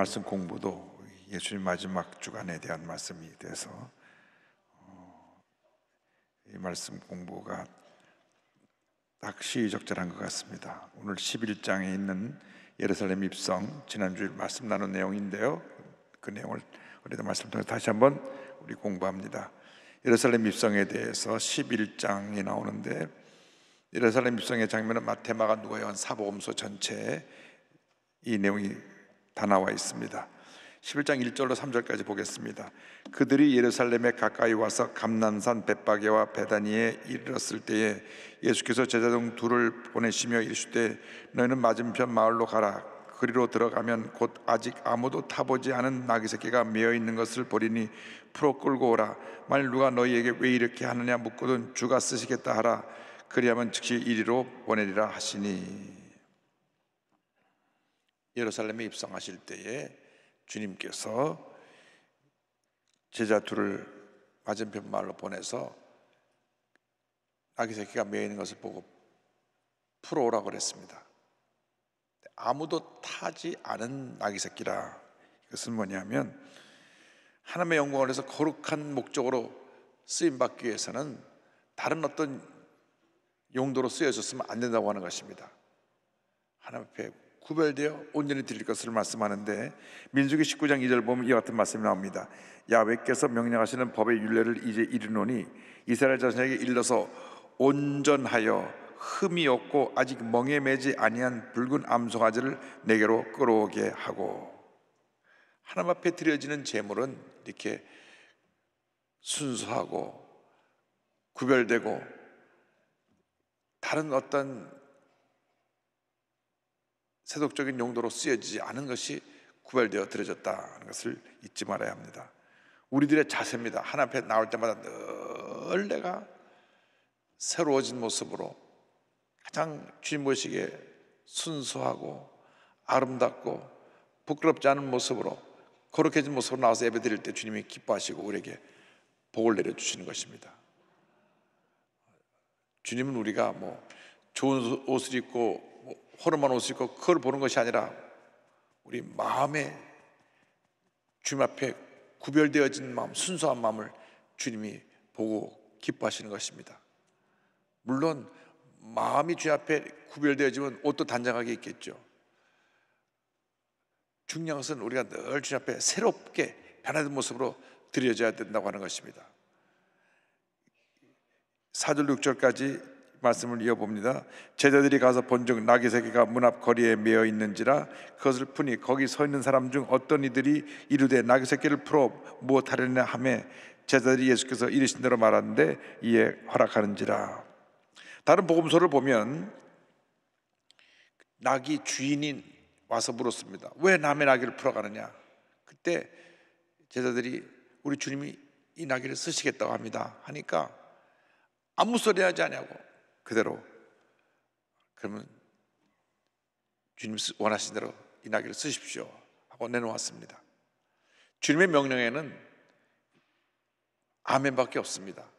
말씀 공부도 예수님 마지막 주간에 대한 말씀이 돼서 이 말씀 공부가 딱 시의적절한 것 같습니다. 오늘 11장에 있는 예루살렘 입성, 지난주에 말씀 나눈 내용인데요, 그 내용을 우리도 말씀 통해서 다시 한번 우리 공부합니다. 예루살렘 입성에 대해서 11장이 나오는데, 예루살렘 입성의 장면은 마태, 마가, 누가, 요한 사복음서 전체에 이 내용이 다 나와 있습니다. 11장 1절로 3절까지 보겠습니다. 그들이 예루살렘에 가까이 와서 감난산 벳바게와 베다니에 이르렀을 때에 예수께서 제자 중 둘을 보내시며 이르시되 너희는 맞은편 마을로 가라. 그리로 들어가면 곧 아직 아무도 타보지 않은 나귀 새끼가 메어 있는 것을 보리니 풀어 끌고 오라. 만일 누가 너희에게 왜 이렇게 하느냐 묻거든 주가 쓰시겠다 하라. 그리하면 즉시 이리로 보내리라 하시니. 예루살렘에 입성하실 때에 주님께서 제자 둘을 맞은편 마을로 보내서 나귀 새끼가 메어 있는 것을 보고 풀어오라고 그랬습니다. 아무도 타지 않은 나귀 새끼라. 이것은 뭐냐면 하나님의 영광을 위해서 거룩한 목적으로 쓰임받기 위해서는 다른 어떤 용도로 쓰여졌으면 안 된다고 하는 것입니다. 하나님 앞에 구별되어 온전히 드릴 것을 말씀하는데, 민수기 19장 2절 보면 이와 같은 말씀이 나옵니다. 야훼께서 명령하시는 법의 율례를 이제 이르노니 이스라엘 자손에게 일러서 온전하여 흠이 없고 아직 멍에 매지 아니한 붉은 암송아지를 내게로 끌어오게 하고. 하나님 앞에 드려지는 제물은 이렇게 순수하고 구별되고 다른 어떤 세속적인 용도로 쓰여지지 않은 것이 구별되어 드려졌다는 것을 잊지 말아야 합니다. 우리들의 자세입니다. 하나님 앞에 나올 때마다 늘 내가 새로워진 모습으로 가장 주님 보시기에 순수하고 아름답고 부끄럽지 않은 모습으로 거룩해진 모습으로 나와서 예배 드릴 때 주님이 기뻐하시고 우리에게 복을 내려주시는 것입니다. 주님은 우리가 좋은 옷을 입고 허름한 옷을 입고 그걸 보는 것이 아니라 우리 마음에 주님 앞에 구별되어진 마음, 순수한 마음을 주님이 보고 기뻐하시는 것입니다. 물론 마음이 주님 앞에 구별되어지면 옷도 단정하게 입겠죠. 중요한 것은 우리가 늘 주님 앞에 새롭게 변화된 모습으로 드려져야 된다고 하는 것입니다. 4절 6절까지 말씀을 이어봅니다. 제자들이 가서 본즉 나귀 새끼가 문 앞 거리에 메어 있는지라 그것을 푸니 거기 서 있는 사람 중 어떤 이들이 이르되 나귀 새끼를 풀어 무엇하려냐 하매 제자들이 예수께서 이르신 대로 말하는데 이에 허락하는지라. 다른 복음서를 보면 나귀 주인이 와서 물었습니다. 왜 남의 나귀를 풀어가느냐. 그때 제자들이 우리 주님이 이 나귀를 쓰시겠다고 합니다 하니까 아무 소리 하지 않냐고 그대로, 그러면 주님 원하신 대로 이 나귀를 쓰십시오 하고 내놓았습니다. 주님의 명령에는 아멘밖에 없습니다.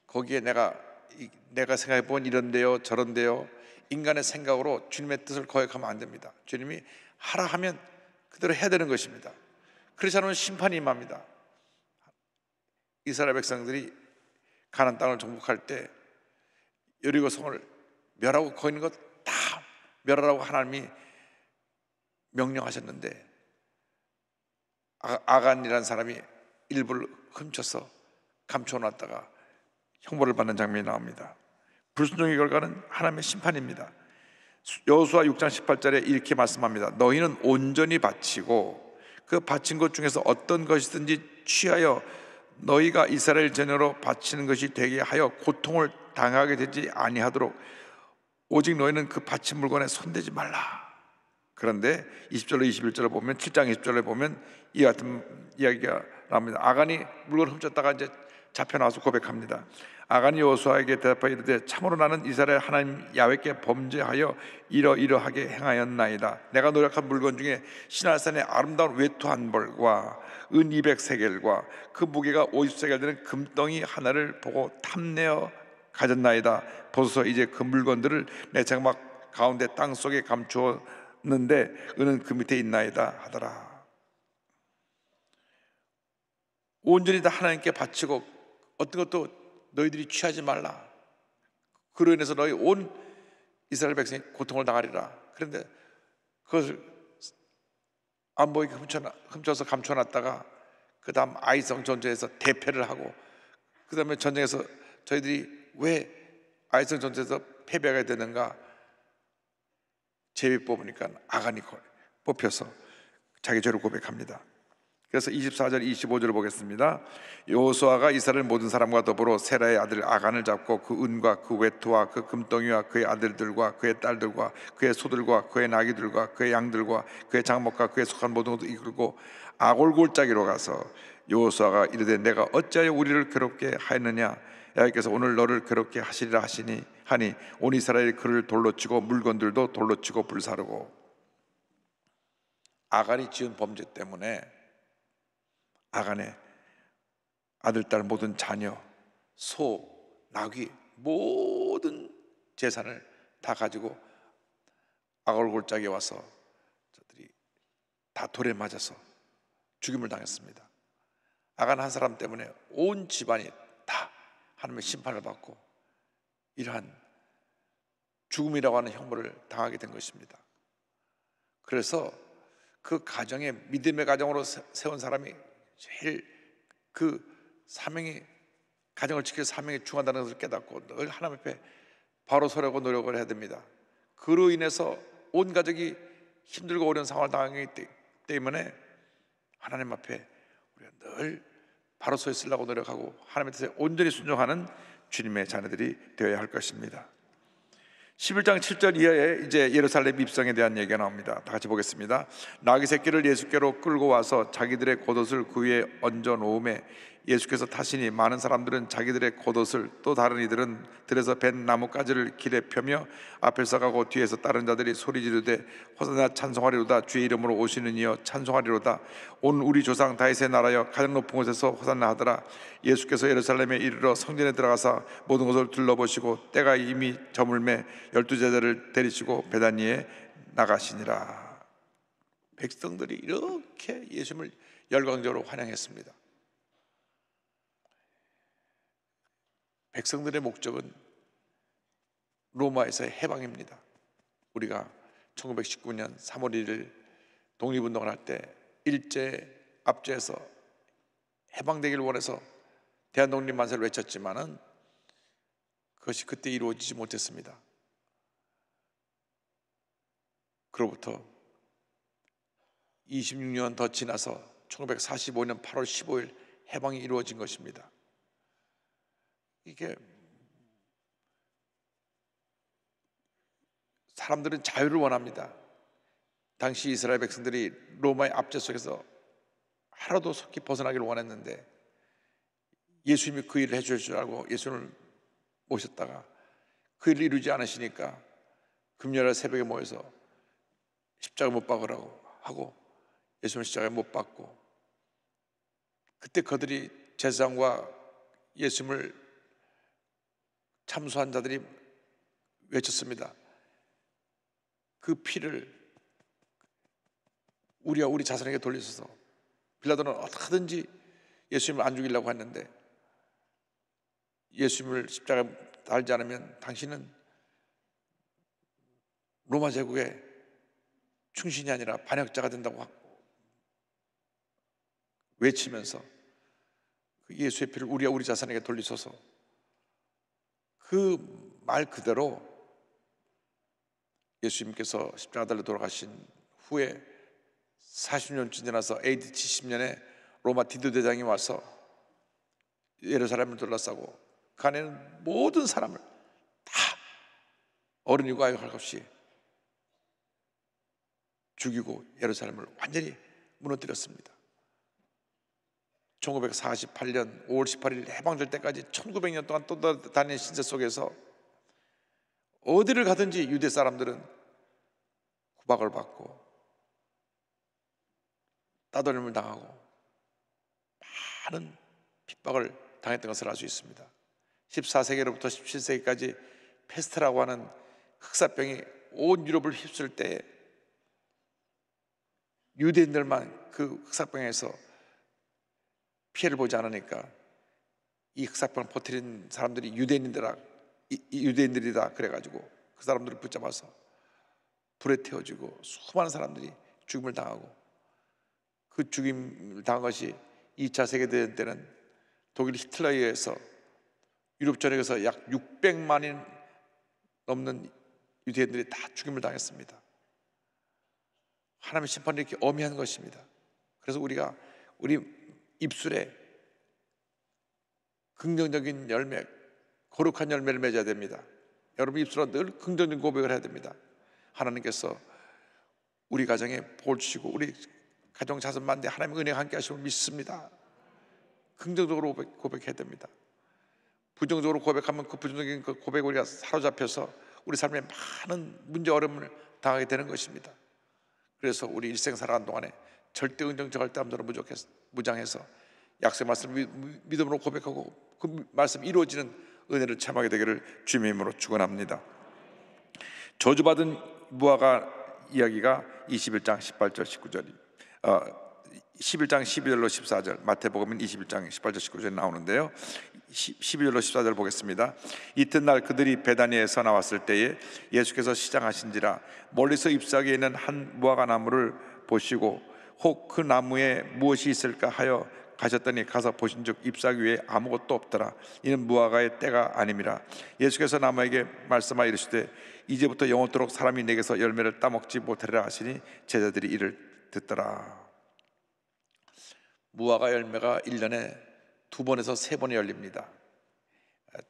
거기에 내가 생각해 본 이런데요 저런데요 인간의 생각으로 주님의 뜻을 거역하면 안 됩니다. 주님이 하라 하면 그대로 해야 되는 것입니다. 그렇지 않으면 심판이 임합니다. 이스라엘 백성들이 가나안 땅을 정복할 때 여리고 성을 멸하고 거기 있는 것 다 멸하라고 하나님이 명령하셨는데 아간이라는 사람이 일부를 훔쳐서 감춰놨다가 형벌을 받는 장면이 나옵니다. 불순종의 결과는 하나님의 심판입니다. 여호수아 6장 18절에 이렇게 말씀합니다. 너희는 온전히 바치고 그 바친 것 중에서 어떤 것이든지 취하여 너희가 이스라엘 전역으로 바치는 것이 되게 하여 고통을 당하게 되지 아니하도록 오직 너희는 그 바친 물건에 손대지 말라. 그런데 20절로 21절을 보면 7장 20절에 보면 이 같은 이야기가 나옵니다. 아간이 물건을 훔쳤다가 이제 잡혀 나와서 고백합니다. 아간이 여호수아에게 대답하여 이르되 참으로 나는 이스라엘 하나님 야훼께 범죄하여 이러이러하게 행하였나이다. 내가 노력한 물건 중에 시날산의 아름다운 외투 한 벌과 은 200세겔과 그 무게가 50세겔 되는 금덩이 하나를 보고 탐내어 가졌나이다. 보소서 이제 그 물건들을 내 장막 가운데 땅 속에 감추었는데 은은 그 밑에 있나이다 하더라. 온전히 다 하나님께 바치고 어떤 것도 너희들이 취하지 말라. 그로 인해서 너희 온 이스라엘 백성이 고통을 당하리라. 그런데 그것을 안 보이게 훔쳐서 감춰놨다가 그 다음 아이성 전쟁에서 대패를 하고 그 다음에 전쟁에서 저희들이 왜 아이성 전쟁에서 패배하게 되는가? 제비 뽑으니까 아간이 뽑혀서 자기 죄를 고백합니다. 그래서 24절 25절을 보겠습니다. 여호수아가 이스라엘 모든 사람과 더불어 세라의 아들 아간을 잡고 그 은과 그 외투와 그 금덩이와 그의 아들들과 그의 딸들과 그의 소들과 그의 나귀들과 그의 양들과 그의 장목과 그의 속한 모든 것을 이끌고 아골골짜기로 가서 여호수아가 이르되 내가 어찌하여 우리를 괴롭게 하였느냐? 여호와께서 오늘 너를 괴롭게 하시리라 하니 온 이스라엘이 그를 돌로 치고 물건들도 돌로 치고 불사르고. 아간이 지은 범죄 때문에 아간의 아들, 딸, 모든 자녀, 소, 나귀 모든 재산을 다 가지고 아골골짜기에 와서 저들이 다 돌에 맞아서 죽임을 당했습니다. 아간 한 사람 때문에 온 집안이 다 하나님의 심판을 받고 이러한 죽음이라고 하는 형벌을 당하게 된 것입니다. 그래서 그 가정에 믿음의 가정으로 세운 사람이 제일 그 사명이, 가정을 지킬 사명이 중요하다는 것을 깨닫고 늘 하나님 앞에 바로 서려고 노력을 해야 됩니다. 그로 인해서 온 가족이 힘들고 어려운 상황을 당하기 때문에 하나님 앞에 우리가 늘 바로 서 있으려고 노력하고 하나님의 뜻에 온전히 순종하는 주님의 자녀들이 되어야 할 것입니다. 11장 7절 이하에 이제 예루살렘 입성에 대한 얘기가 나옵니다. 다 같이 보겠습니다. 나귀 새끼를 예수께로 끌고 와서 자기들의 겉옷을 그 위에 얹어 놓음에 예수께서 타시니 많은 사람들은 자기들의 겉옷을, 또 다른 이들은 들에서 벤 나뭇가지를 길에 펴며 앞에서 가고 뒤에서 다른 자들이 소리 지르되 호산나 찬송하리로다. 주의 이름으로 오시는 이여 찬송하리로다. 온 우리 조상 다윗의 나라여 가장 높은 곳에서 호산나 하더라. 예수께서 예루살렘에 이르러 성전에 들어가사 모든 것을 둘러보시고 때가 이미 저물매 12제자를 데리시고 베다니에 나가시니라. 백성들이 이렇게 예수님을 열광적으로 환영했습니다. 백성들의 목적은 로마에서의 해방입니다. 우리가 1919년 3월 1일 독립운동을 할 때 일제 압제에서 해방되길 원해서 대한독립 만세를 외쳤지만은 그것이 그때 이루어지지 못했습니다. 그로부터 26년 더 지나서 1945년 8월 15일 해방이 이루어진 것입니다. 이게 사람들은 자유를 원합니다. 당시 이스라엘 백성들이 로마의 압제 속에서 하나도 속히 벗어나기를 원했는데 예수님이 그 일을 해줄 줄 알고 예수님을 모셨다가 그 일을 이루지 않으시니까 금요일 새벽에 모여서 십자가 못 박으라고 하고 예수님을 십자가에 못 박고, 그때 그들이 제사장과 예수님을 참수한 자들이 외쳤습니다. 그 피를 우리와 우리 자손에게 돌리소서. 빌라도는 어떻게든지 예수님을 안 죽이려고 했는데 예수님을 십자가에 달지 않으면 당신은 로마 제국의 충신이 아니라 반역자가 된다고 외치면서 그 예수의 피를 우리와 우리 자손에게 돌리소서. 그 말 그대로 예수님께서 십자가 달려 돌아가신 후에 40년쯤 지나서 AD 70년에 로마 디도 대장이 와서 예루살렘을 둘러싸고 그 안에는 모든 사람을 다 어른이고 아이고 할 것 없이 죽이고 예루살렘을 완전히 무너뜨렸습니다. 1948년 5월 18일 해방될 때까지 1900년 동안 떠다니는 신세 속에서 어디를 가든지 유대 사람들은 구박을 받고 따돌림을 당하고 많은 핍박을 당했던 것을 알 수 있습니다. 14세기로부터 17세기까지 페스트라고 하는 흑사병이 온 유럽을 휩쓸 때 유대인들만 그 흑사병에서 피해를 보지 않으니까 이 흑사병을 퍼뜨린 사람들이 유대인들이다 그래가지고 그 사람들을 붙잡아서 불에 태워지고 수많은 사람들이 죽임을 당하고, 그 죽임을 당한 것이 2차 세계대전 때는 독일 히틀러에 의해서 유럽 전역에서 약 600만인 넘는 유대인들이 다 죽임을 당했습니다. 하나님의 심판이 이렇게 엄미한 것입니다. 그래서 우리가 우리 입술에 긍정적인 열매, 거룩한 열매를 맺어야 됩니다. 여러분 입술로 늘 긍정적인 고백을 해야 됩니다. 하나님께서 우리 가정에 복을 주시고 우리 가정 자손 만대 하나님의 은혜가 함께 하심을 믿습니다. 긍정적으로 고백해야 됩니다. 부정적으로 고백하면 그 부정적인 그 고백에 우리가 사로잡혀서 우리 삶에 많은 문제 어려움을 당하게 되는 것입니다. 그래서 우리 일생 살아가는 동안에 절대 긍정 절대함대로 무장해서 약속의 말씀을 믿음으로 고백하고 그 말씀이 이루어지는 은혜를 체험하게 되기를 주님의 이름으로 축원합니다. 저주받은 무화과 이야기가 21장 18절 19절이 11장 12절로 14절, 마태복음은 21장 18절 19절에 나오는데요. 12절로 14절 보겠습니다. 이튿날 그들이 베다니에서 나왔을 때에 예수께서 시장하신지라 멀리서 잎사귀에 있는 한 무화과 나무를 보시고 혹 그 나무에 무엇이 있을까 하여 가셨더니 가서 보신즉 잎사귀 위에 아무것도 없더라. 이는 무화과의 때가 아님이라. 예수께서 나무에게 말씀하여 이르시되 이제부터 영원토록 사람이 내게서 열매를 따먹지 못하리라 하시니 제자들이 이를 듣더라. 무화과 열매가 1년에 2번에서 3번이 열립니다.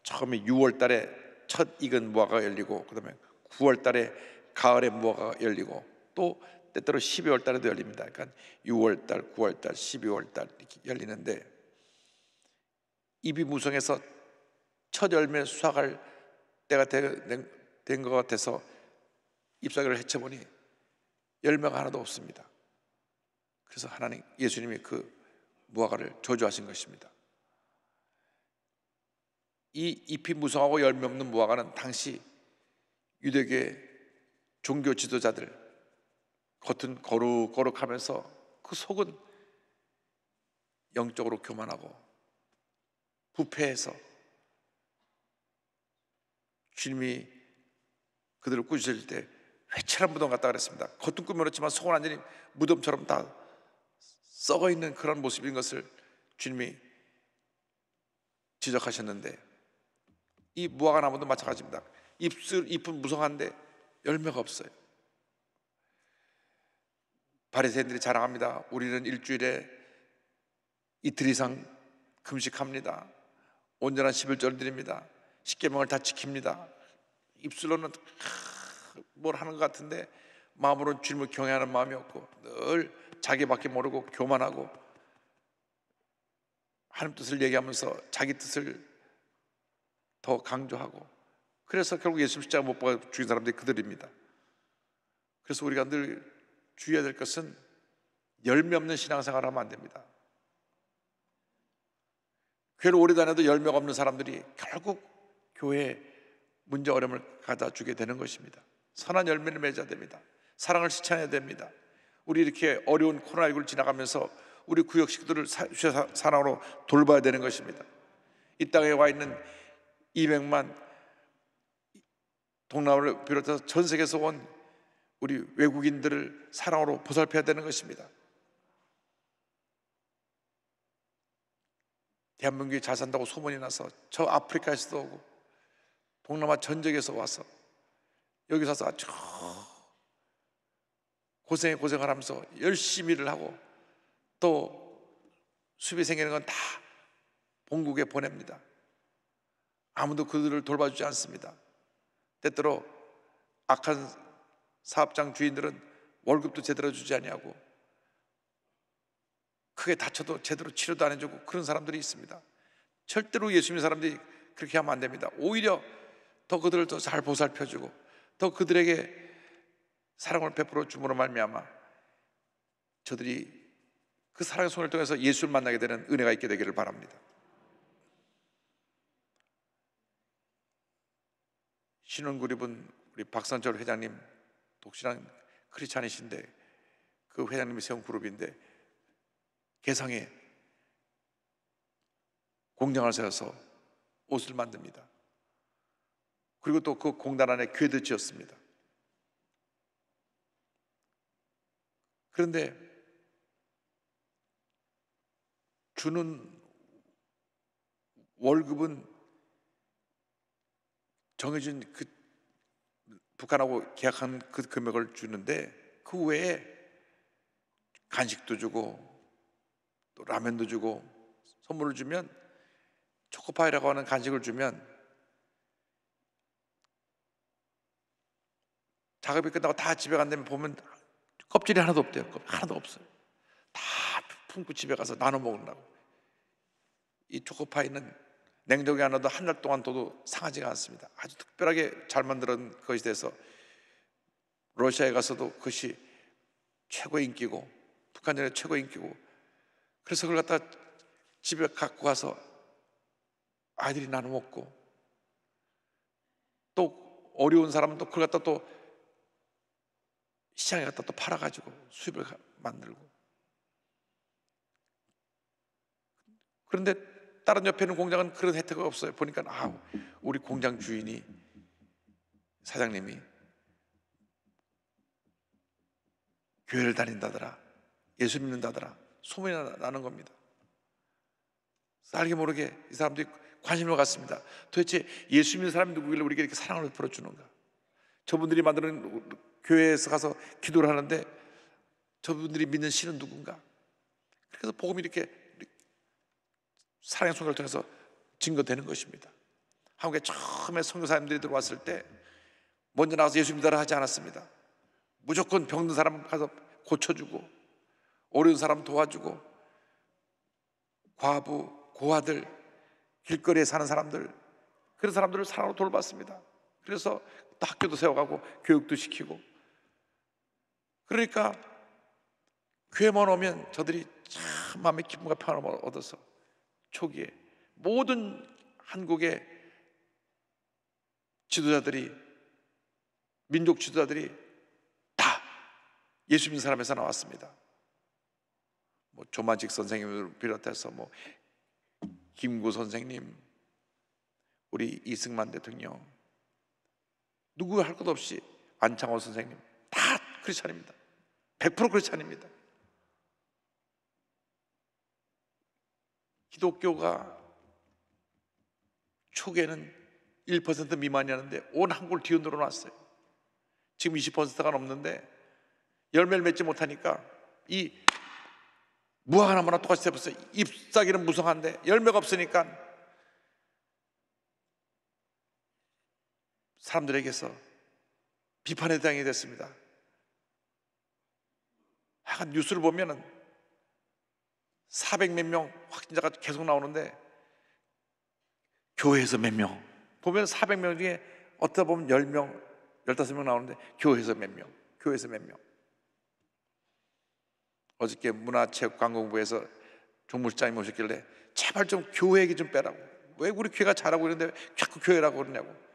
처음에 6월 달에 첫 익은 무화과가 열리고, 그 다음에 9월 달에 가을에 무화과가 열리고, 또 때때로 12월 달에도 열립니다. 그러니까 6월 달, 9월 달, 12월 달 이렇게 열리는데, 잎이 무성해서 첫 열매 수확할 때가 된 것 같아서 잎사귀를 헤쳐보니 열매가 하나도 없습니다. 그래서 하나님, 예수님이 그 무화과를 저주하신 것입니다. 이 잎이 무성하고 열매 없는 무화과는 당시 유대계 종교 지도자들, 겉은 거룩하면서 그 속은 영적으로 교만하고 부패해서 주님이 그들을 꾸짖을 때 회칠한 무덤 같다 그랬습니다. 겉은 꾸며놓지만 속은 완전히 무덤처럼 다 썩어있는 그런 모습인 것을 주님이 지적하셨는데, 이 무화과 나무도 마찬가지입니다. 잎은 무성한데 열매가 없어요. 바리새인들이 자랑합니다. 우리는 일주일에 이틀 이상 금식합니다. 온전한 11조를 드립니다. 십계명을 다 지킵니다. 입술로는 뭘 하는 것 같은데 마음으로는 주님을 경외하는 마음이 없고 늘 자기밖에 모르고 교만하고 하나님 뜻을 얘기하면서 자기 뜻을 더 강조하고, 그래서 결국 예수 십자가 못 박아 죽인 사람들이 그들입니다. 그래서 우리가 늘 주의해야 될 것은 열매 없는 신앙생활을 하면 안 됩니다. 교회를 오래 다녀도 열매가 없는 사람들이 결국 교회에 문제 어려움을 가져다 주게 되는 것입니다. 선한 열매를 맺어야 됩니다. 사랑을 실천해야 됩니다. 우리 이렇게 어려운 코로나19를 지나가면서 우리 구역 식구들을 사랑으로 돌봐야 되는 것입니다. 이 땅에 와 있는 200만 동남아를 비롯해서 전 세계에서 온 우리 외국인들을 사랑으로 보살펴야 되는 것입니다. 대한민국이 잘 산다고 소문이 나서 저 아프리카에서도 오고 동남아 전 지역에서 와서 여기서 와서 아주 고생을 하면서 열심히 일을 하고 또 수입이 생기는 건 다 본국에 보냅니다. 아무도 그들을 돌봐주지 않습니다. 때때로 악한 사업장 주인들은 월급도 제대로 주지 아니하고 크게 다쳐도 제대로 치료도 안 해주고 그런 사람들이 있습니다. 절대로 예수 믿는 사람들이 그렇게 하면 안 됩니다. 오히려 더 그들을 더 잘 보살펴주고 더 그들에게 사랑을 베풀어 줌으로 말미암아 저들이 그 사랑의 손을 통해서 예수를 만나게 되는 은혜가 있게 되기를 바랍니다. 신혼그룹은 우리 박선철 회장님 독실한 크리스찬이신데 그 회장님이 세운 그룹인데 개성에 공장을 세워서 옷을 만듭니다. 그리고 또 그 공단 안에 교회도 지었습니다. 그런데 주는 월급은 정해진 그 북한하고 계약한 그 금액을 주는데 그 외에 간식도 주고 또 라면도 주고 선물을 주면 초코파이라고 하는 간식을 주면 작업이 끝나고 다 집에 간다면 보면 껍질이 하나도 없대요. 하나도 없어요. 다 품고 집에 가서 나눠 먹으려고. 이 초코파이는 냉동에 안 넣어도 한 달 동안 둬도 상하지가 않습니다. 아주 특별하게 잘 만든 것이 돼서 러시아에 가서도 그것이 최고 인기고 북한전에 최고 인기고, 그래서 그걸 갖다 집에 갖고 가서 아이들이 나눠 먹고, 또 어려운 사람은 또 그걸 갖다 또 시장에 갖다 또 팔아가지고 수입을 만들고. 그런데 다른 옆에 있는 공장은 그런 혜택이 없어요. 보니까 우리 공장 주인이, 사장님이 교회를 다닌다더라, 예수 믿는다더라 소문이 나는 겁니다. 알게 모르게 이 사람들이 관심을 갖습니다. 도대체 예수 믿는 사람이 누구길래 우리에게 이렇게 사랑을 베풀어 주는가? 저분들이 만드는 교회에서 가서 기도를 하는데 저분들이 믿는 신은 누군가? 그래서 복음이 이렇게 사랑의 손을 통해서 증거되는 것입니다. 한국에 처음에 선교사님들이 들어왔을 때 먼저 나가서 예수 믿으라 하지 않았습니다. 무조건 병든 사람 가서 고쳐주고, 어려운 사람 도와주고, 과부, 고아들, 길거리에 사는 사람들, 그런 사람들을 사랑으로 돌봤습니다. 그래서 또 학교도 세워가고 교육도 시키고. 그러니까 교회만 오면 저들이 참 마음의 기쁨과 평안을 얻어서 초기에 모든 한국의 지도자들이, 민족 지도자들이 다 예수 믿는 사람에서 나왔습니다. 뭐 조만직 선생님을 비롯해서 뭐 김구 선생님, 우리 이승만 대통령, 누구 할 것 없이 안창호 선생님 다 크리스찬입니다. 100% 크리스찬입니다. 기독교가 초기에는 1% 미만이었는데 온 한국을 뒤흔들어 놨어요. 지금 20%가 넘는데 열매를 맺지 못하니까 이 무화과 나무나 똑같이 돼버렸어요. 잎사귀는 무성한데 열매가 없으니까 사람들에게서 비판의 대상이 됐습니다. 하여간 뉴스를 보면은 400몇 명 확진자가 계속 나오는데 교회에서 몇 명 보면 400명 중에 어쩌다 보면 10명, 15명 나오는데 교회에서 몇 명, 교회에서 몇 명. 어저께 문화체육관광부에서 종무실장님 오셨길래 제발 좀 교회 얘기 좀 빼라고. 왜 우리 교회가 잘하고 있는데 자꾸 교회라고 그러냐고.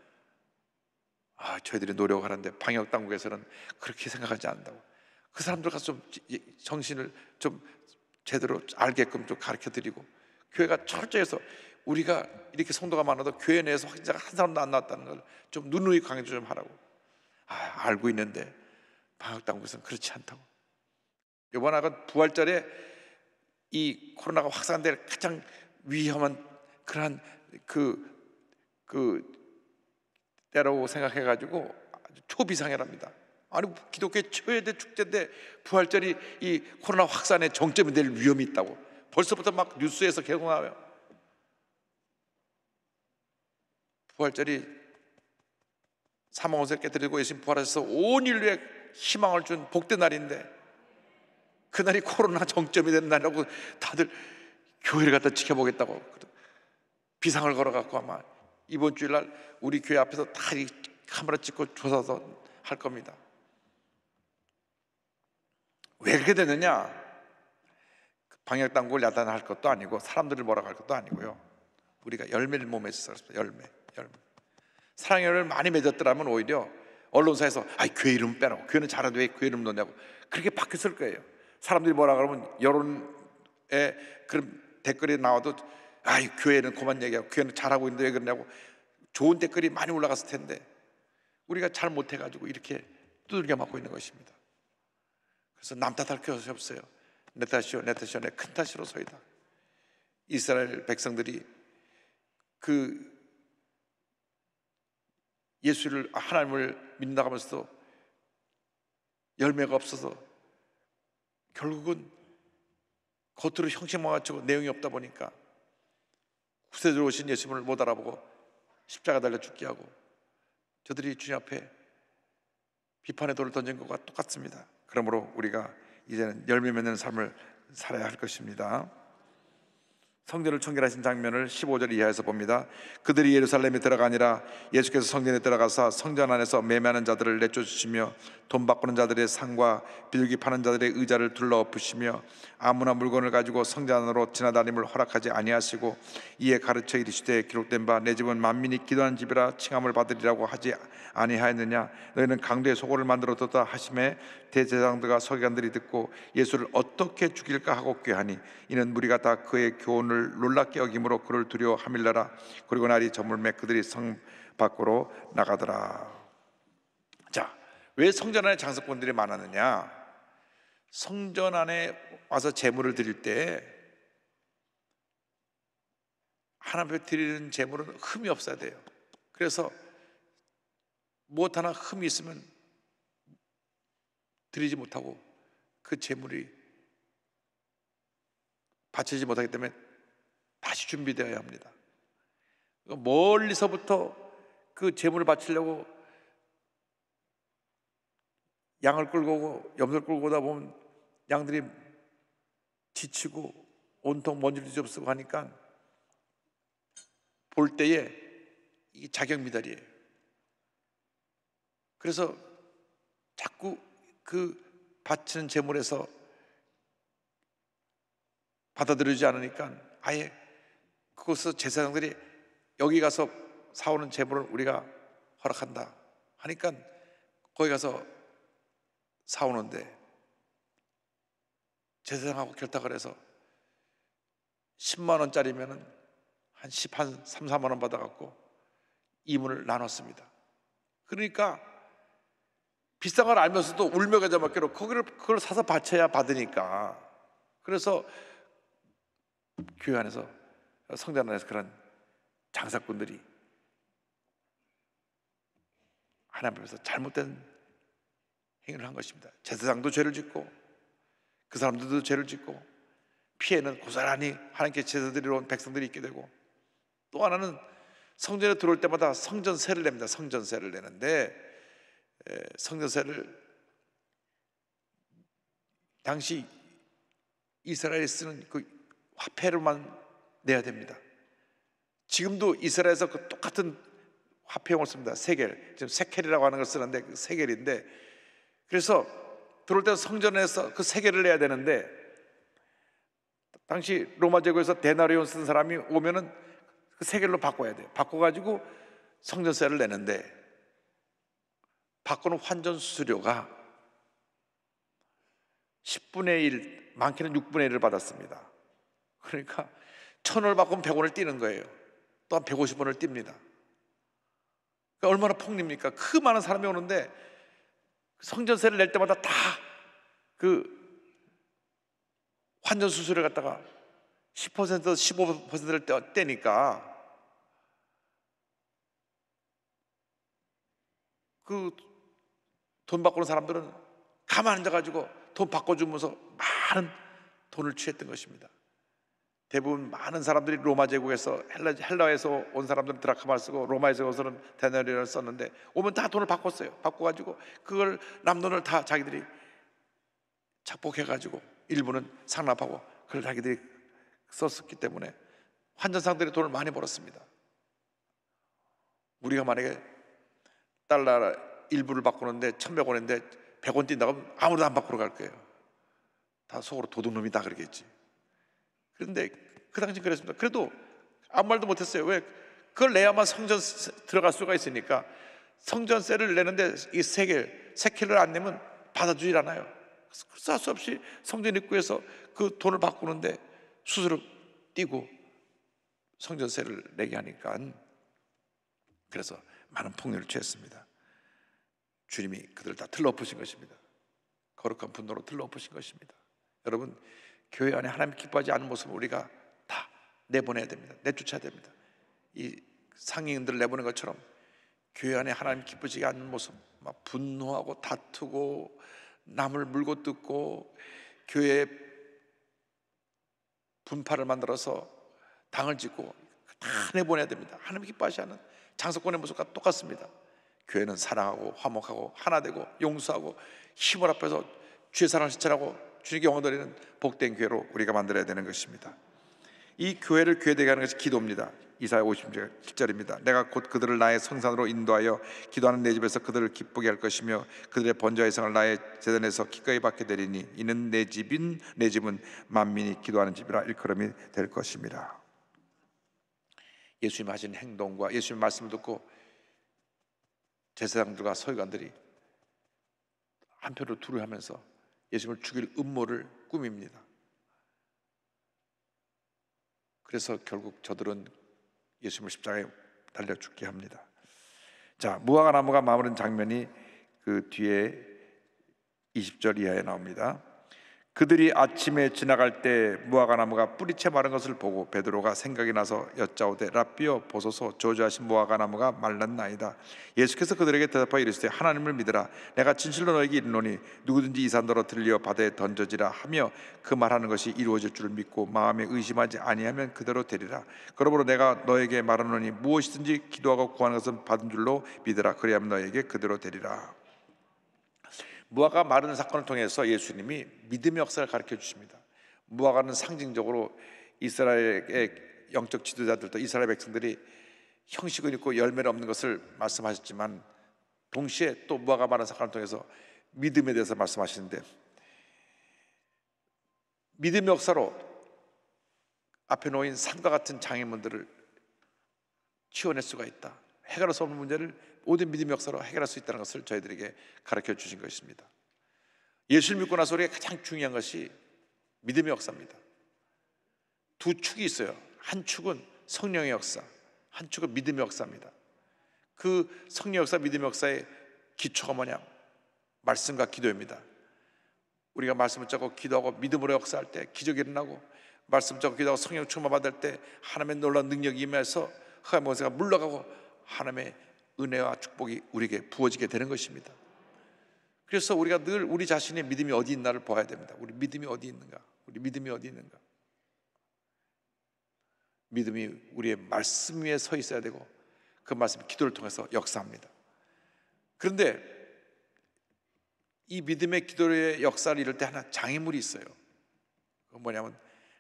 저희들이 노력하는데 방역당국에서는 그렇게 생각하지 않는다고. 그 사람들 가서 좀 정신을 좀 제대로 알게끔 좀 가르쳐드리고, 교회가 철저해서 우리가 이렇게 성도가 많아도 교회 내에서 확진자가 한 사람도 안 나왔다는 걸 좀 누누이 강조 좀 하라고. 알고 있는데 방역당국에서는 그렇지 않다고. 이번 하가 부활절에 이 코로나가 확산될 가장 위험한 그러한 때라고 생각해가지고 아주 초비상이랍니다. 아니, 기독교의 최대 축제인데 부활절이 이 코로나 확산의 정점이 될 위험이 있다고 벌써부터 막 뉴스에서 계속 나와요. 부활절이 사망한 것을 깨뜨리고 예수님 부활하셔서 온 인류에 희망을 준 복된 날인데, 그날이 코로나 정점이 되는 날이라고 다들 교회를 갖다 지켜보겠다고 비상을 걸어갖고 아마 이번 주일날 우리 교회 앞에서 다 카메라 찍고 조사도 할 겁니다. 왜 그렇게 됐느냐? 방역당국을 야단할 것도 아니고 사람들을 뭐라고 할 것도 아니고요. 우리가 열매를 못 맺었어요. 열매. 사랑의 열매를 많이 맺었더라면 오히려 언론사에서 교회 이름 빼라고, 교회는 잘하는데 왜 교회 이름 넣냐고 그렇게 바뀌었을 거예요. 사람들이 뭐라 그러면 여론에 그런 댓글이 나와도 이 교회는 그만 얘기하고 교회는 잘하고 있는데 왜 그러냐고 좋은 댓글이 많이 올라갔을 텐데 우리가 잘 못해가지고 이렇게 두들겨 맞고 있는 것입니다. 그래서 남 탓할 것이 없어요. 내 탓이요 내 탓이요 내 큰 탓이로소이다. 이스라엘 백성들이 그 예수를 하나님을 믿나가면서도 열매가 없어서 결국은 겉으로 형식만 갖추고 내용이 없다 보니까 구세주로 오신 예수님을 못 알아보고 십자가 달려 죽게 하고 저들이 주님 앞에 비판의 돌을 던진 것과 똑같습니다. 그러므로 우리가 이제는 열매 맺는 삶을 살아야 할 것입니다. 성전을 청결하신 장면을 15절 이하에서 봅니다. 그들이 예루살렘에 들어가니라 예수께서 성전에 들어가사 성전 안에서 매매하는 자들을 내쫓으시며 돈 바꾸는 자들의 상과 비둘기 파는 자들의 의자를 둘러엎으시며 아무나 물건을 가지고 성전 안으로 지나다님을 허락하지 아니하시고 이에 가르쳐 이르시되 기록된 바 내 집은 만민이 기도하는 집이라 칭함을 받으리라고 하지 아니하였느냐. 너희는 강도의 소고를 만들어뒀다 하심에 대제사장들과 서기관들이 듣고 예수를 어떻게 죽일까 하고 꾀하니 이는 무리가 다 그의 교훈을 놀랍게 여김으로 그를 두려워함일라라. 그리고 날이 저물매 그들이 성 밖으로 나가더라. 자, 왜 성전 안에 장사꾼들이 많았느냐? 성전 안에 와서 제물을 드릴 때 하나님 앞에 드리는 제물은 흠이 없어야 돼요. 그래서 무엇 하나 흠이 있으면 드리지 못하고 그 제물이 바치지 못하기 때문에 다시 준비되어야 합니다. 멀리서부터 그 제물을 바치려고 양을 끌고 오고 염소를 끌고 오다 보면 양들이 지치고 온통 먼지를 뒤집어쓰고 하니까 볼 때에 이 자격미달이에요. 그래서 자꾸 그 바치는 제물에서 받아들여지지 않으니까 아예 그곳에서 제사장들이 여기 가서 사오는 제물을 우리가 허락한다 하니까 거기 가서 사오는데 제사장하고 결탁을 해서 10만 원짜리면은 한 3, 4만 원 받아갖고 이문을 나눴습니다. 그러니까 비싼 걸 알면서도 울며 겨자 먹기로 그걸 사서 바쳐야 받으니까. 그래서 교회 안에서 성전 안에서 그런 장사꾼들이 하나님 앞에서 잘못된 행위를 한 것입니다. 제사장도 죄를 짓고 그 사람들도 죄를 짓고 피해는 고스란히 하나님께 제사드리러 온 백성들이 있게 되고, 또 하나는 성전에 들어올 때마다 성전세를 냅니다. 성전세를 내는데 성전세를 당시 이스라엘에 쓰는 그 화폐로만 내야 됩니다. 지금도 이스라엘에서 그 똑같은 화폐용을 씁니다. 세겔, 지금 세켈이라고 하는 걸 쓰는데 그 세겔인데, 그래서 들어올 때 성전에서 그 세겔을 내야 되는데 당시 로마 제국에서 데나리온 쓰는 사람이 오면은 그 세겔로 바꿔야 돼요. 바꿔가지고 성전세를 내는데 바꾸는 환전 수수료가 10분의 1, 많게는 6분의 1을 받았습니다. 그러니까 1,000원을 바꾸면 100원을 띄는 거예요. 또한 150원을 띱니다. 그러니까 얼마나 폭립니까? 그 많은 사람이 오는데 성전세를 낼 때마다 다 그 환전 수수료를 갖다가 10% 15%를 떼니까 그 돈 바꾸는 사람들은 가만 앉아가지고 돈 바꿔주면서 많은 돈을 취했던 것입니다. 대부분 많은 사람들이 로마 제국에서 헬라에서 온 사람들은 드라크마를 쓰고 로마에서 온사람은 데나리온을 썼는데 오면 다 돈을 바꿨어요. 바꿔가지고 그걸 남돈을 다 자기들이 착복해가지고 일부는 상납하고 그걸 자기들이 썼기 때문에 환전상들이 돈을 많이 벌었습니다. 우리가 만약에 달러 일부를 바꾸는데 1,100원인데 100원 뛴다고 하면 아무도 안 바꾸러 갈 거예요. 다 속으로 도둑놈이다 그러겠지. 그런데 그 당시 그랬습니다. 그래도 아무 말도 못했어요. 왜? 그걸 내야만 성전 들어갈 수가 있으니까. 성전세를 내는데 이 세켈을 안 내면 받아주질 않아요. 쌀 수 없이 성전 입구에서 그 돈을 바꾸는데 수수료 띄고 성전세를 내게 하니까 그래서 많은 폭력을 취했습니다. 주님이 그들을 다 틀어엎으신 것입니다. 거룩한 분노로 틀어엎으신 것입니다. 여러분, 교회 안에 하나님 기뻐하지 않는 모습을 우리가 다 내보내야 됩니다. 내쫓아야 됩니다. 이 상인들을 내보낸 것처럼 교회 안에 하나님 기쁘지 않는 모습, 막 분노하고 다투고 남을 물고 뜯고 교회에 분파를 만들어서 당을 짓고 다 내보내야 됩니다. 하나님 기뻐하지 않는 장사꾼의 모습과 똑같습니다. 교회는 사랑하고 화목하고 하나 되고 용서하고 힘을 합해서 주의 사랑을 실천하고 주님께 영광 돌리는 복된 교회로 우리가 만들어야 되는 것입니다. 이 교회를 교회되게 하는 것이 기도입니다. 이사야 57절입니다. 내가 곧 그들을 나의 성산으로 인도하여 기도하는 내 집에서 그들을 기쁘게 할 것이며 그들의 번제의 성을 나의 제단에서 기꺼이 받게 되리니 이는 내 집은 만민이 기도하는 집이라 일컬음이 될 것입니다. 예수님 하신 행동과 예수님 말씀을 듣고 제사장들과 서기관들이 한편으로 두려워하면서 예수님을 죽일 음모를 꾸밉니다. 그래서 결국 저들은 예수님을 십자가에 달려 죽게 합니다. 자, 무화과 나무가 마무리된 장면이 그 뒤에 20절 이하에 나옵니다. 그들이 아침에 지나갈 때 무화과 나무가 뿌리채 마른 것을 보고 베드로가 생각이 나서 여짜오되 라삐여 보소서 저주하신 무화과 나무가 말랐나이다. 예수께서 그들에게 대답하여 이르시되 하나님을 믿으라. 내가 진실로 너에게 이르노니 누구든지 이 산더러 들려 바다에 던져지라 하며 그 말하는 것이 이루어질 줄을 믿고 마음에 의심하지 아니하면 그대로 되리라. 그러므로 내가 너에게 말하노니 무엇이든지 기도하고 구하는 것은 받은 줄로 믿으라. 그리하면 너에게 그대로 되리라. 무화과 마르는 사건을 통해서 예수님이 믿음의 역사를 가르쳐 주십니다. 무화과는 상징적으로 이스라엘의 영적 지도자들도 이스라엘 백성들이 형식은 있고 열매는 없는 것을 말씀하셨지만 동시에 또 무화과 마르는 사건을 통해서 믿음에 대해서 말씀하시는데 믿음의 역사로 앞에 놓인 산과 같은 장애물들을 치워낼 수가 있다. 해결할 수 없는 문제를 모든 믿음의 역사로 해결할 수 있다는 것을 저희들에게 가르쳐 주신 것입니다. 예수를 믿고 나서 우리가 가장 중요한 것이 믿음의 역사입니다. 두 축이 있어요. 한 축은 성령의 역사, 한 축은 믿음의 역사입니다. 그 성령의 역사, 믿음의 역사의 기초가 뭐냐? 말씀과 기도입니다. 우리가 말씀을 잡고 기도하고 믿음으로 역사할 때 기적이 일어나고, 말씀 잡고 기도하고 성령 충만 받을 때 하나님의 놀라운 능력이 임해서 흑암의 권세가 물러가고 하나님의 은혜와 축복이 우리에게 부어지게 되는 것입니다. 그래서 우리가 늘 우리 자신의 믿음이 어디 있나를 봐야 됩니다. 우리 믿음이 어디 있는가? 우리 믿음이 어디 있는가? 믿음이 우리의 말씀 위에 서 있어야 되고 그 말씀이 기도를 통해서 역사합니다. 그런데 이 믿음의 기도의 역사를 이룰 때 하나 장애물이 있어요. 그건 뭐냐면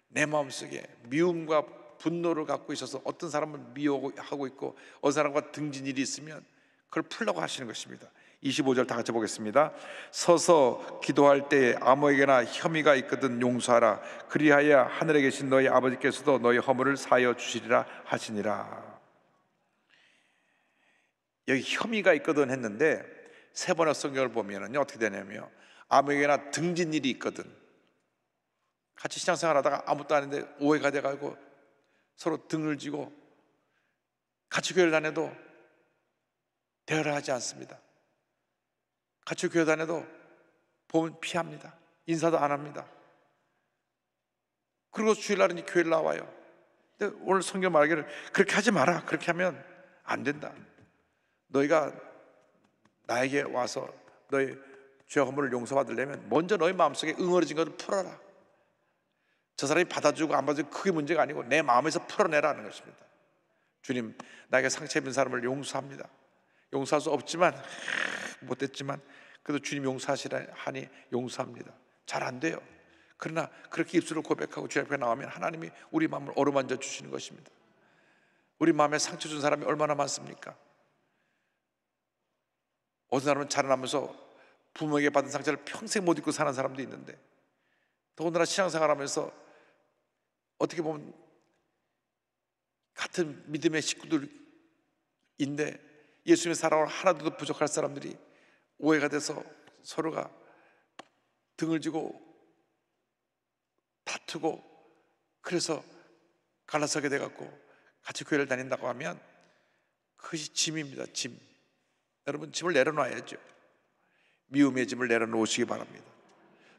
내 마음속에 미움과 분노를 갖고 있어서 어떤 사람은 미워하고 있고 어떤 사람과 등진 일이 있으면 그걸 풀라고 하시는 것입니다. 25절 다 같이 보겠습니다. 서서 기도할 때에 아무에게나 혐의가 있거든 용서하라. 그리하여 하늘에 계신 너희 아버지께서도 너희 허물을 사하여 주시리라 하시니라. 여기 혐의가 있거든 했는데 세 번의 성경을 보면 어떻게 되냐면 아무에게나 등진 일이 있거든, 같이 신앙생활 하다가 아무것도 아닌데 오해가 돼가지고 서로 등을 지고 같이 교회를 다녀도 대화를 하지 않습니다. 같이 교회 다녀도 보면 피합니다. 인사도 안 합니다. 그리고 주일날은 교회를 나와요. 근데 오늘 성경 말하기를 그렇게 하지 마라. 그렇게 하면 안 된다. 너희가 나에게 와서 너희 죄 허물을 용서받으려면 먼저 너희 마음속에 응어리진 것을 풀어라. 저 사람이 받아주고 안 받아주고 그게 문제가 아니고 내 마음에서 풀어내라는 것입니다. 주님, 나에게 상처 입은 사람을 용서합니다. 용서할 수 없지만 못했지만 그래도 주님 용서하시라 하니 용서합니다. 잘 안 돼요. 그러나 그렇게 입술을 고백하고 주님 앞에 나오면 하나님이 우리 마음을 어루만져 주시는 것입니다. 우리 마음에 상처 준 사람이 얼마나 많습니까? 어떤 사람은 자라나면서 부모에게 받은 상처를 평생 못 잊고 사는 사람도 있는데, 더군다나 신앙생활하면서 어떻게 보면 같은 믿음의 식구들인데 예수님의 사랑을 하나도 부족할 사람들이 오해가 돼서 서로가 등을 지고 다투고 그래서 갈라서게 돼갖고 같이 교회를 다닌다고 하면 그것이 짐입니다. 짐. 여러분, 짐을 내려놔야죠. 미움의 짐을 내려놓으시기 바랍니다.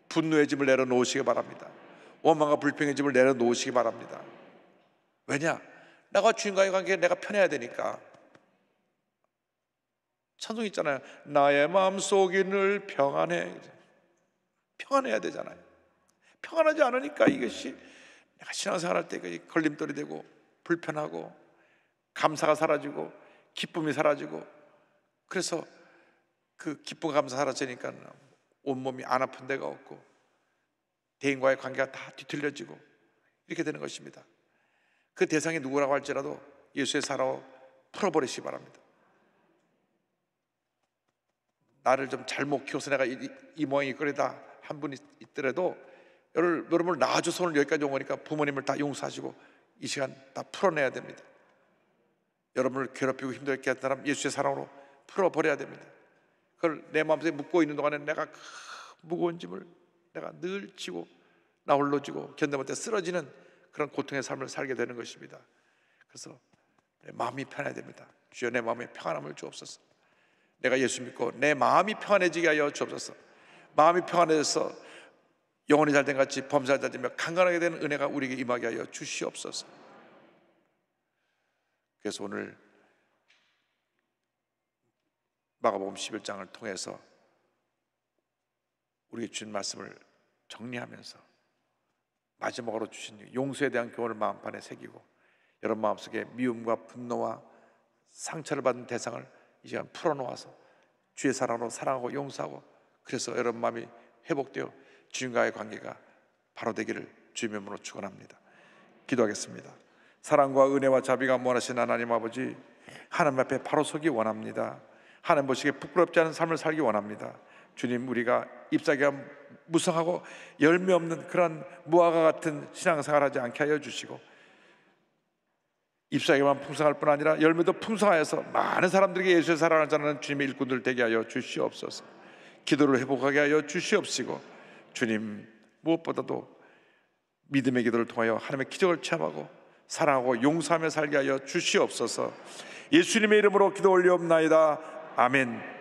분노의 짐을 내려놓으시기 바랍니다. 원망과 불평의 짐을 내려놓으시기 바랍니다. 왜냐? 내가 주님과의 관계에 내가 편해야 되니까. 찬송 있잖아요. 나의 마음속이 늘 평안해. 평안해야 되잖아요. 평안하지 않으니까 이것이 내가 신앙생활할 때 걸림돌이 되고 불편하고 감사가 사라지고 기쁨이 사라지고, 그래서 그 기쁨과 감사 사라지니까 온몸이 안 아픈 데가 없고 대인과의 관계가 다 뒤틀려지고 이렇게 되는 것입니다. 그 대상이 누구라고 할지라도 예수의 사랑으로 풀어버리시기 바랍니다. 나를 좀 잘못 키워서 내가 이 모양이 꼴이다 한 분이 있더라도 여러분을 낳아줘서 오늘 여기까지 온 거니까 부모님을 다 용서하시고 이 시간 다 풀어내야 됩니다. 여러분을 괴롭히고 힘들게 한 사람 예수의 사랑으로 풀어버려야 됩니다. 그걸 내 마음속에 묻고 있는 동안에 내가 그 무거운 짐을 내가 늘 지고 나 홀로 지고 견뎌 못해 쓰러지는 그런 고통의 삶을 살게 되는 것입니다. 그래서 내 마음이 편해야 됩니다. 주여, 내 마음에 평안함을 주옵소서. 내가 예수 믿고 내 마음이 평안해지게 하여 주옵소서. 마음이 평안해져서 영혼이 잘된 같이 범사에 잘되며 강건하게 되는 은혜가 우리에게 임하게 하여 주시옵소서. 그래서 오늘 마가복음 11장을 통해서 우리의 주신 말씀을 정리하면서 마지막으로 주신 용서에 대한 교훈을 마음판에 새기고 여러분 마음속에 미움과 분노와 상처를 받은 대상을 이 시간 풀어놓아서 주의 사랑으로 사랑하고 용서하고, 그래서 여러분 마음이 회복되어 주님과의 관계가 바로 되기를 주님의 이름으로 축원합니다. 기도하겠습니다. 사랑과 은혜와 자비가 무한하신 하나님 아버지, 하나님 앞에 바로 서기 원합니다. 하나님 보시기에 부끄럽지 않은 삶을 살기 원합니다. 주님, 우리가 잎사귀가 무성하고 열매 없는 그런 무화과 같은 신앙생활 하지 않게 하여 주시고, 잎사귀만 풍성할 뿐 아니라 열매도 풍성하여서 많은 사람들에게 예수의 사랑을 전하는 주님의 일꾼들 되게 하여 주시옵소서. 기도를 회복하게 하여 주시옵시고, 주님, 무엇보다도 믿음의 기도를 통하여 하나님의 기적을 체험하고 사랑하고 용서하며 살게 하여 주시옵소서. 예수님의 이름으로 기도 올리옵나이다. 아멘.